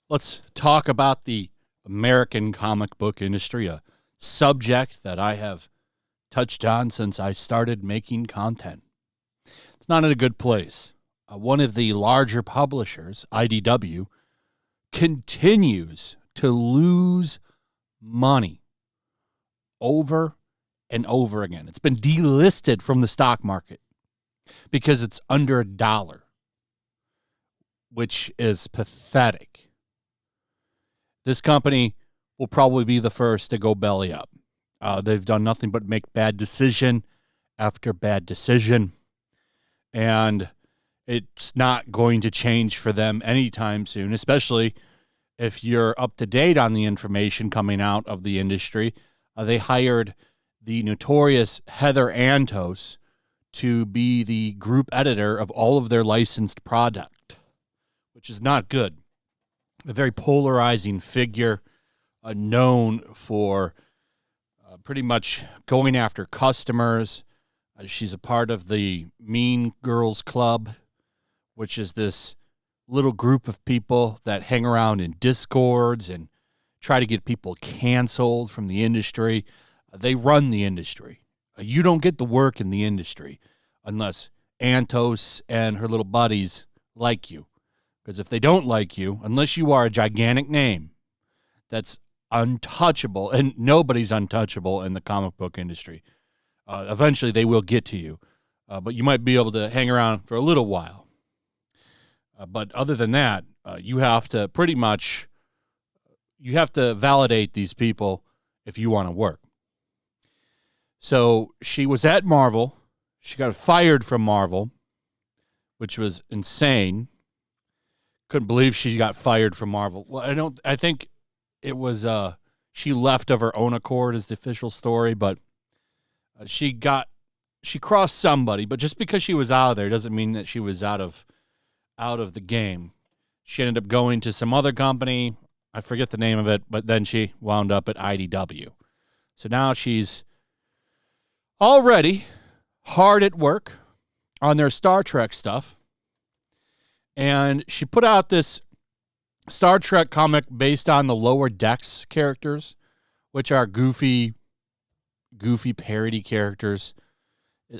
Let's talk about the American comic book industry, a subject that I have touched on since I started making content. It's not in a good place. One of the larger publishers, IDW, continues to lose money over and over again. It's been delisted from the stock market because it's under $1, which is pathetic. This company will probably be the first to go belly up. They've done nothing but make bad decision after bad decision, and it's not going to change for them anytime soon, especially if you're up to date on the information coming out of the industry. They hired the notorious Heather Antos to be the group editor of all of their licensed product, which is not good. A very polarizing figure, known for pretty much going after customers. She's a part of the Mean Girls Club, which is this little group of people that hang around in Discords and try to get people canceled from the industry. They run the industry. You don't get the work in the industry unless Antos and her little buddies like you. Because if they don't like you, unless you are a gigantic name that's untouchable, and nobody's untouchable in the comic book industry, eventually they will get to you. But you might be able to hang around for a little while. But other than that, you have to validate these people if you want to work. So she was at Marvel. She got fired from Marvel, which was insane. Couldn't believe she got fired from Marvel. Well, I think it was she left of her own accord is the official story, but she crossed somebody, but just because she was out of there doesn't mean that she was out of the game. She ended up going to some other company. I forget the name of it, but then she wound up at IDW. So now she's already hard at work on their Star Trek stuff. And she put out this Star Trek comic based on the Lower Decks characters, which are goofy parody characters.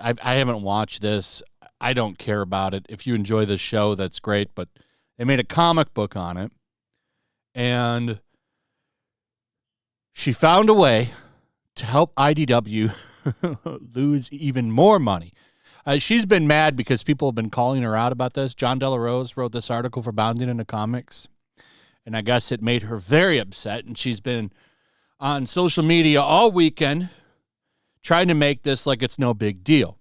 I haven't watched this. I don't care about it. If you enjoy the show, that's great. But they made a comic book on it. And she found a way to help IDW lose even more money. She's been mad because people have been calling her out about this. John Delarose wrote this article for Bounding into Comics, and I guess it made her very upset, and she's been on social media all weekend trying to make this like it's no big deal.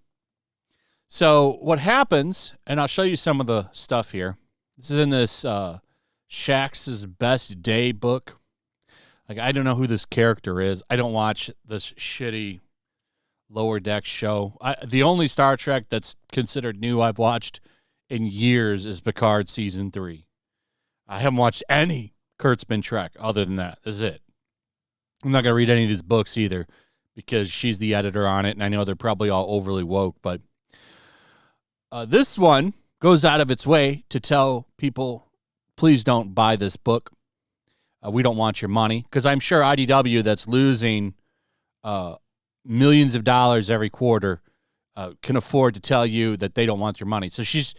So what happens, and I'll show you some of the stuff here. This is in this Shax's Best Day book. Like, I don't know who this character is. I don't watch this shitty Lower Decks show. The only Star Trek that's considered new I've watched in years is Picard Season 3. I haven't watched any Kurtzman Trek other than that. This is it. I'm not going to read any of these books either because she's the editor on it, and I know they're probably all overly woke, but this one goes out of its way to tell people, please don't buy this book. We don't want your money, because I'm sure IDW, that's losing millions of dollars every quarter, can afford to tell you that they don't want your money. So she's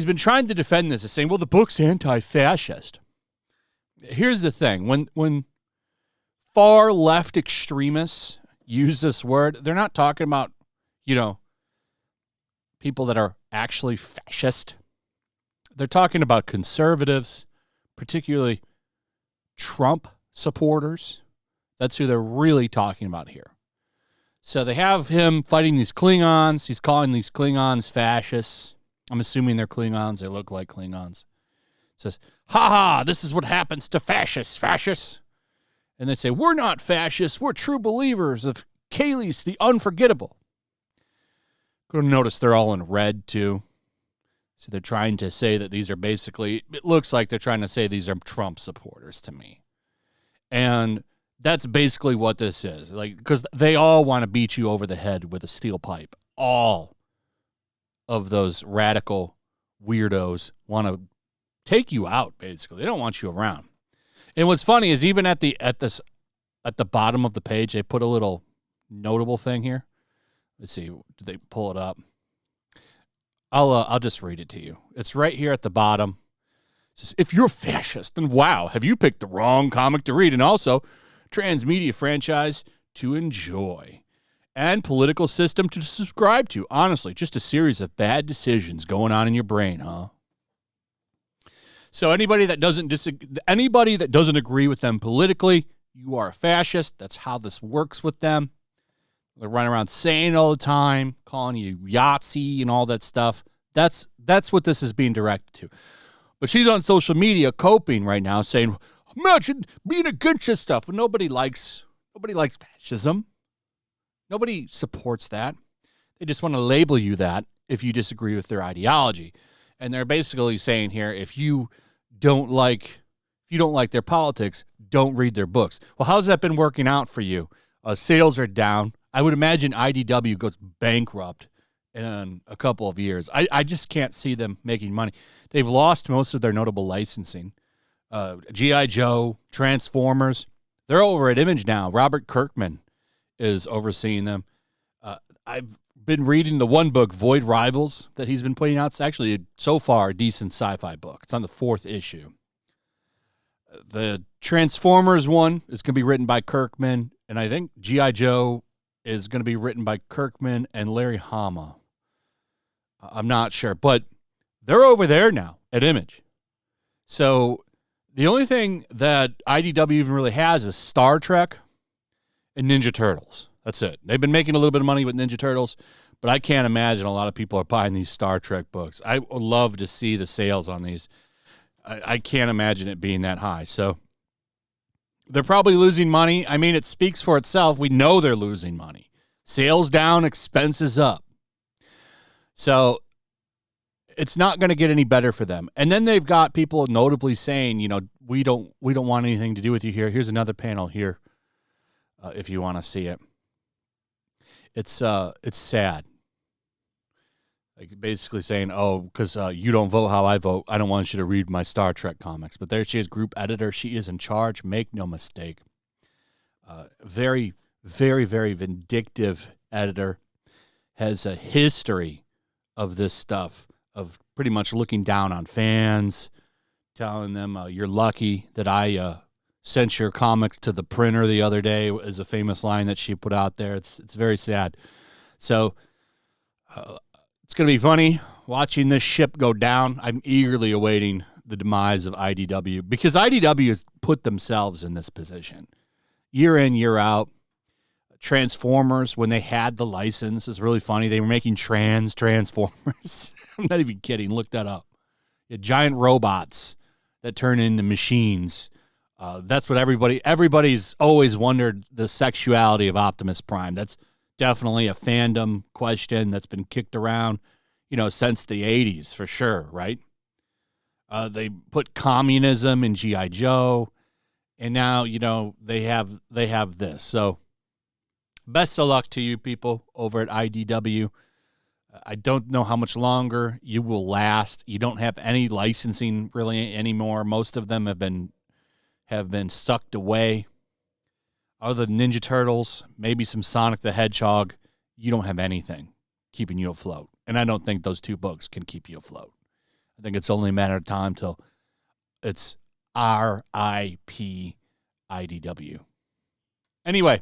been trying to defend this, saying, well, the book's anti-fascist. Here's the thing. When far left extremists use this word, they're not talking about, people that are actually fascist. They're talking about conservatives, particularly Trump supporters. That's who they're really talking about here. So they have him fighting these Klingons. He's calling these Klingons fascists. I'm assuming they're Klingons. They look like Klingons. Says, ha, this is what happens to fascists. And they say, we're not fascists. We're true believers of Kaylee's the Unforgettable. Going to notice they're all in red, too. So they're trying to say that these are basically, it looks like they're trying to say these are Trump supporters to me. And That's basically what this is. Like, because they all want to beat you over the head with a steel pipe. All of those radical weirdos want to take you out, basically. They don't want you around. And what's funny is even at the bottom of the page, they put a little notable thing here. Let's see. Did they pull it up? I'll just read it to you. It's right here at the bottom. It says, if you're a fascist, then wow, have you picked the wrong comic to read? And also, transmedia franchise to enjoy. And political system to subscribe to. Honestly, just a series of bad decisions going on in your brain, huh? So anybody that doesn't agree with them politically, you are a fascist. That's how this works with them. They run around saying it all the time, calling you Yahtzee and all that stuff. That's what this is being directed to. But she's on social media coping right now, saying, imagine being against this stuff. And nobody likes fascism. Nobody supports that. They just want to label you that if you disagree with their ideology. And they're basically saying here, if you don't like their politics, don't read their books. Well, how's that been working out for you? Sales are down. I would imagine IDW goes bankrupt in a couple of years. I just can't see them making money. They've lost most of their notable licensing. G.I. Joe, Transformers, they're over at Image now. Robert Kirkman is overseeing them. I've been reading the one book, Void Rivals, that he's been putting out. It's actually, so far, a decent sci-fi book. It's on the 4th issue. The Transformers one is going to be written by Kirkman, and I think G.I. Joe is going to be written by Kirkman and Larry Hama. I'm not sure, but they're over there now at Image. So the only thing that IDW even really has is Star Trek and Ninja Turtles. That's it. They've been making a little bit of money with Ninja Turtles, but I can't imagine a lot of people are buying these Star Trek books. I would love to see the sales on these. I can't imagine it being that high. So they're probably losing money. I mean, it speaks for itself. We know they're losing money. Sales down, expenses up. So it's not going to get any better for them. And then they've got people notably saying, we don't want anything to do with you here. Here's another panel here, if you want to see it. It's sad. Like basically saying, because you don't vote how I vote, I don't want you to read my Star Trek comics. But there she is, group editor. She is in charge. Make no mistake. Very, very, very vindictive editor. Has a history of this stuff, of pretty much looking down on fans, telling them, you're lucky that I sent your comics to the printer the other day, is a famous line that she put out there. It's very sad. So it's going to be funny watching this ship go down. I'm eagerly awaiting the demise of IDW, because IDW has put themselves in this position. Year in, year out. Transformers, when they had the license, is really funny. They were making Transformers. I'm not even kidding. Look that up. Giant robots that turn into machines. That's what everybody's always wondered, the sexuality of Optimus Prime. That's definitely a fandom question that's been kicked around, since the 80s for sure, right? They put communism in G.I. Joe, and now, they have this. So best of luck to you people over at IDW. I don't know how much longer you will last. You don't have any licensing really anymore. Most of them have been sucked away. Other than Ninja Turtles, maybe some Sonic the Hedgehog, you don't have anything keeping you afloat. And I don't think those two books can keep you afloat. I think it's only a matter of time till it's R.I.P. IDW. Anyway,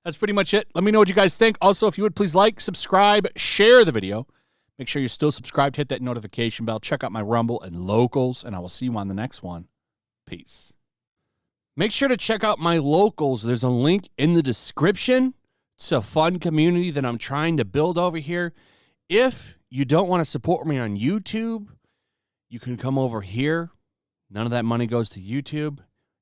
that's pretty much it. Let me know what you guys think. Also, if you would, please like, subscribe, share the video. Make sure you're still subscribed. Hit that notification bell. Check out my Rumble and Locals, and I will see you on the next one. Peace. Make sure to check out my Locals. There's a link in the description. It's a fun community that I'm trying to build over here. If you don't want to support me on YouTube, you can come over here. None of that money goes to YouTube.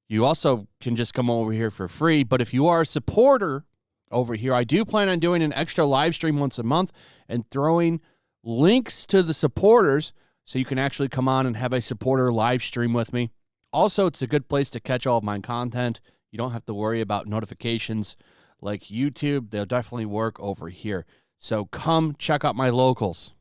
You also can just come over here for free. But if you are a supporter over here, I do plan on doing an extra live stream once a month and throwing links to the supporters so you can actually come on and have a supporter live stream with me. Also, it's a good place to catch all of my content. You don't have to worry about notifications like YouTube. They'll definitely work over here. So come check out my locals.